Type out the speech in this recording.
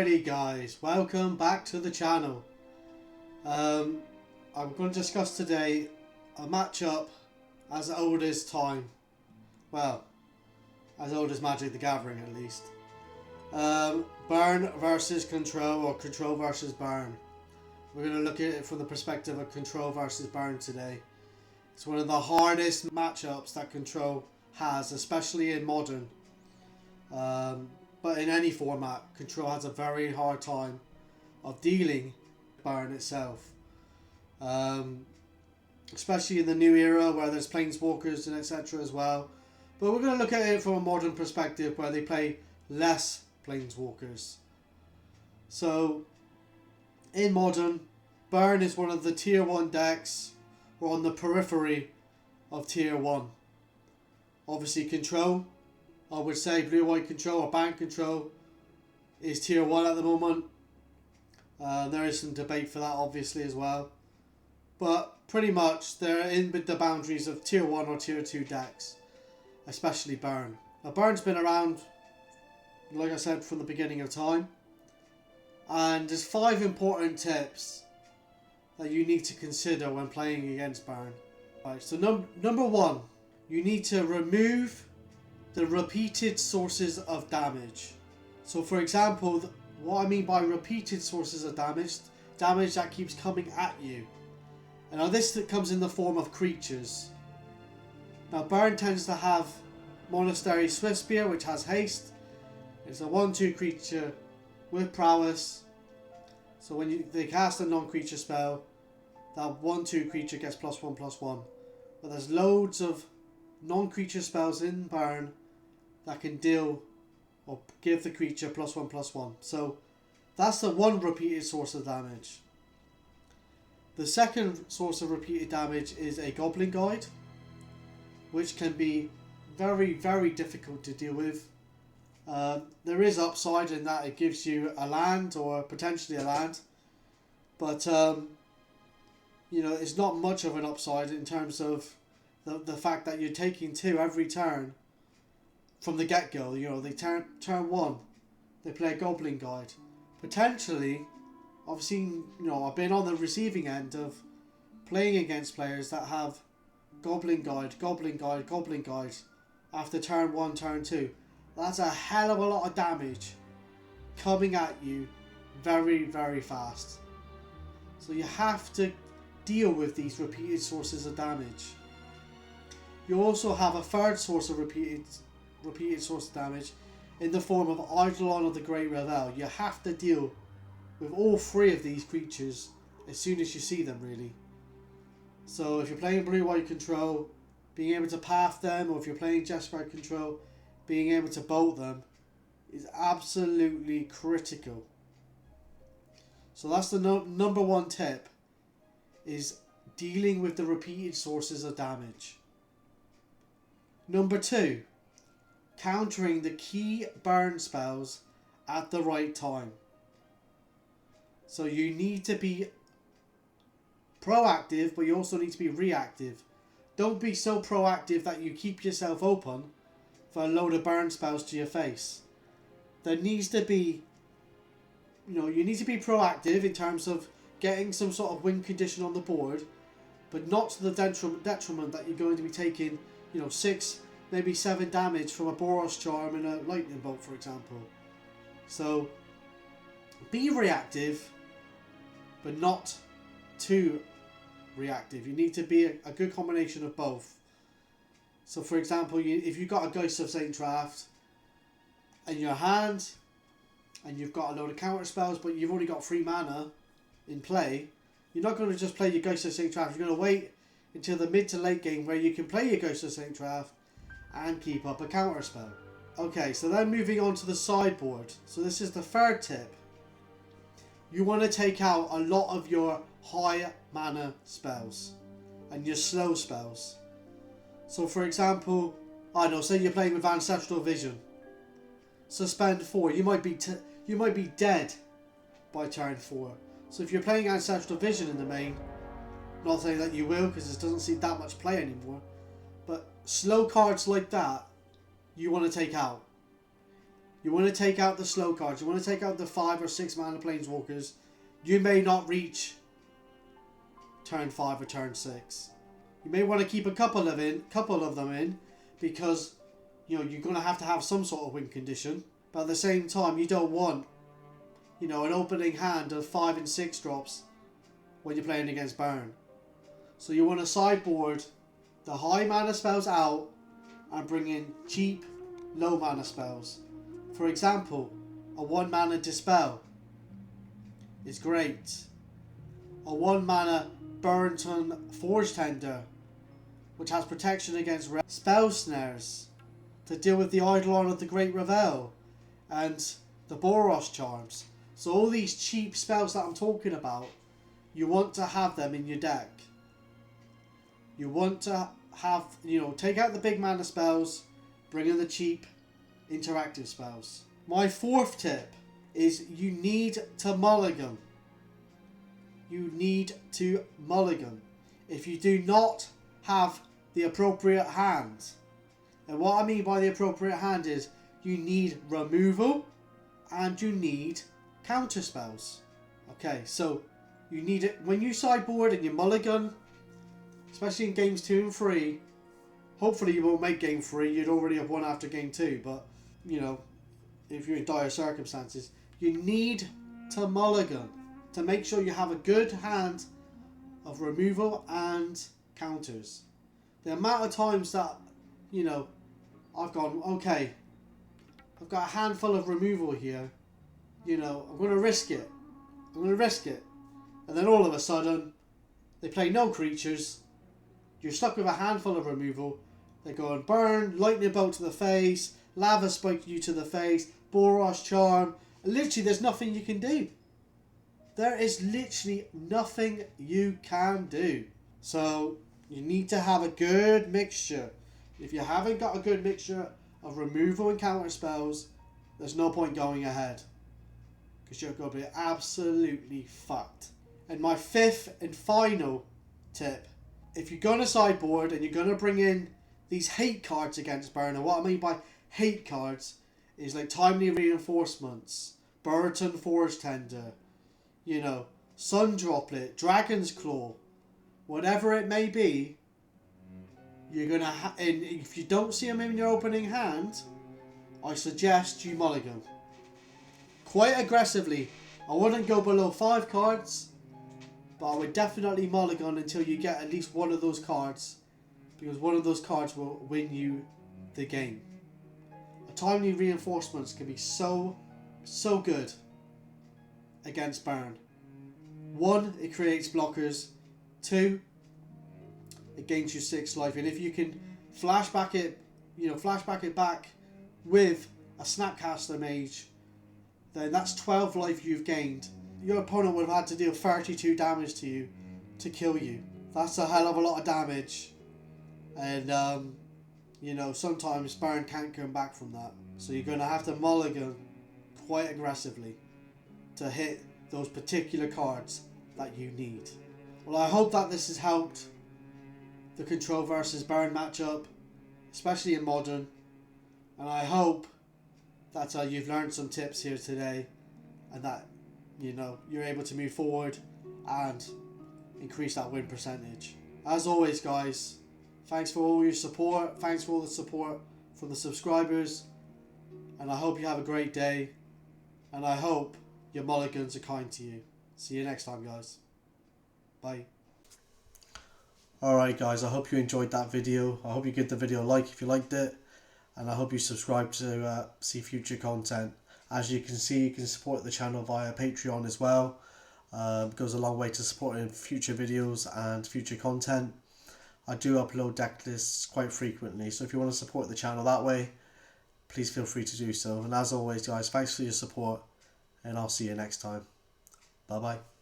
Alrighty guys, welcome back to the channel. I'm going to discuss today a matchup as old as time. Well, as old as Magic the Gathering at least. Burn versus Control, or Control versus Burn. We're going to look at it from the perspective of Control versus Burn today. It's one of the hardest matchups that Control has, especially in Modern. But in any format, Control has a very hard time of dealing with Burn itself. Especially in the new era where there's Planeswalkers and etc. as well. But we're going to look at it from a Modern perspective where they play less Planeswalkers. So, in Modern, Burn is one of the tier 1 decks, or on the periphery of tier 1. Obviously Control, I would say blue-white Control or Ban Control is tier 1 at the moment. There is some debate for that obviously as well. But pretty much they're in with the boundaries of tier 1 or tier 2 decks. Especially Burn. Now Burn's been around, like I said, from the beginning of time. And there's 5 important tips that you need to consider when playing against Burn. Right, so number 1, you need to remove the repeated sources of damage. So for example, what I mean by repeated sources of damage that keeps coming at you. And now this comes in the form of creatures. Now Burn tends to have Monastery Swiftspear, which has haste. It's a 1/2 creature with prowess. So when they cast a non-creature spell, that 1/2 creature gets +1/+1. But there's loads of non-creature spells in Burn that can deal or give the creature +1/+1. So that's the one repeated source of damage. The second source of repeated damage is a Goblin Guide, which can be very, very difficult to deal with. There is upside in that it gives you a land or potentially a land, but you know, it's not much of an upside in terms of the fact that you're taking 2 every turn from the get-go. You know, they turn 1, they play a Goblin Guide. Potentially, I've seen, you know, I've been on the receiving end of playing against players that have Goblin Guide after turn 1, turn 2. That's a hell of a lot of damage coming at you very, very fast. So you have to deal with these repeated sources of damage. You also have a third source of repeated source of damage in the form of Eidolon of the Great Revel. You have to deal with all 3 of these creatures as soon as you see them, really. So if you're playing blue-white Control, being able to path them, or if you're playing Jesper Control, being able to bolt them is absolutely critical. So that's the number 1 tip, is dealing with the repeated sources of damage. Number 2, countering the key burn spells at the right time. So you need to be proactive, but you also need to be reactive. Don't be so proactive that you keep yourself open for a load of burn spells to your face. There needs to be, you know, you need to be proactive in terms of getting some sort of win condition on the board, but not to the detriment that you're going to be taking, you know, 6, maybe 7 damage from a Boros Charm and a Lightning Bolt, for example. So be reactive, but not too reactive. You need to be a good combination of both. So for example, if you've got a Ghost of Saint Draft in your hand and you've got a load of counter spells, but you've only got 3 mana in play, you're not going to just play your Ghost of Saint Draft. You're going to wait until the mid to late game where you can play your Ghost of Saint Draft and keep up a counter spell. Okay, so then moving on to the sideboard. So this is the 3rd tip. You want to take out a lot of your high mana spells and your slow spells. So for example, I don't know, say you're playing with Ancestral Vision. Suspend 4. You might be dead by turn 4. So if you're playing Ancestral Vision in the main, not saying that you will because it doesn't see that much play anymore, but slow cards like that you want to take out. You want to take out the slow cards. You want to take out the 5 or 6 mana planeswalkers. You may not reach turn 5 or turn 6. You may want to keep a couple of them in, because you know you're going to have some sort of win condition. But at the same time, you don't want, you know, an opening hand of 5 and 6 drops when you're playing against Burn. So you want to sideboard the high mana spells out and bring in cheap, low mana spells. For example, a 1 mana Dispel is great. A 1 mana Burrenton Forge Tender, which has protection against spell snares to deal with the Eidolon of the Great Revel and the Boros Charms. So all these cheap spells that I'm talking about, you want to have them in your deck. You want to have, you know, take out the big mana spells, bring in the cheap interactive spells. My 4th tip is you need to mulligan. You need to mulligan. If you do not have the appropriate hand, and what I mean by the appropriate hand is you need removal and you need counter spells. Okay, so you need it when you sideboard and you mulligan, especially in games 2 and 3. Hopefully you won't make game 3, you'd already have won after game 2, but you know, if you're in dire circumstances, you need to mulligan to make sure you have a good hand of removal and counters. The amount of times that, you know, I've gone, okay, I've got a handful of removal here, you know, I'm going to risk it. And then all of a sudden, they play no creatures, you're stuck with a handful of removal, they go and burn, lightning bolt to the face, lava spike you to the face, Boros Charm, and literally there's nothing you can do. There is literally nothing you can do. So you need to have a good mixture. If you haven't got a good mixture of removal and counter spells, there's no point going ahead, because you're going to be absolutely fucked. And my 5th and final tip, if you're going to sideboard and you're going to bring in these hate cards against Burn, and what I mean by hate cards is like Timely Reinforcements, Burton Forge Tender, you know, Sun Droplet, Dragon's Claw, whatever it may be, you're going to and if you don't see them in your opening hand, I suggest you mulligan. Quite aggressively. I wouldn't go below 5 cards, but I would definitely mulligan until you get at least one of those cards, because one of those cards will win you the game. A Timely Reinforcements can be so good against Burn. 1, it creates blockers. 2, it gains you 6 life, and if you can flashback it back with a Snapcaster Mage, then that's 12 life you've gained. Your opponent would have had to deal 32 damage to you to kill you. That's a hell of a lot of damage, and you know, sometimes Burn can't come back from that. So you're going to have to mulligan quite aggressively to hit those particular cards that you need. Well, I hope that this has helped the Control versus Burn matchup, especially in Modern, and I hope that you've learned some tips here today, and that, you know, you're able to move forward and increase that win percentage. As always, guys, thanks for all your support, thanks for all the support from the subscribers, and I hope you have a great day, and I hope your mulligans are kind to you. See you next time, guys. Bye. Alright guys, I hope you enjoyed that video. I hope you give the video a like if you liked it, and I hope you subscribe to see future content. As you can see, you can support the channel via Patreon as well. It goes a long way to supporting future videos and future content. I do upload deck lists quite frequently, so if you want to support the channel that way, please feel free to do so. And as always, guys, thanks for your support, and I'll see you next time. Bye bye.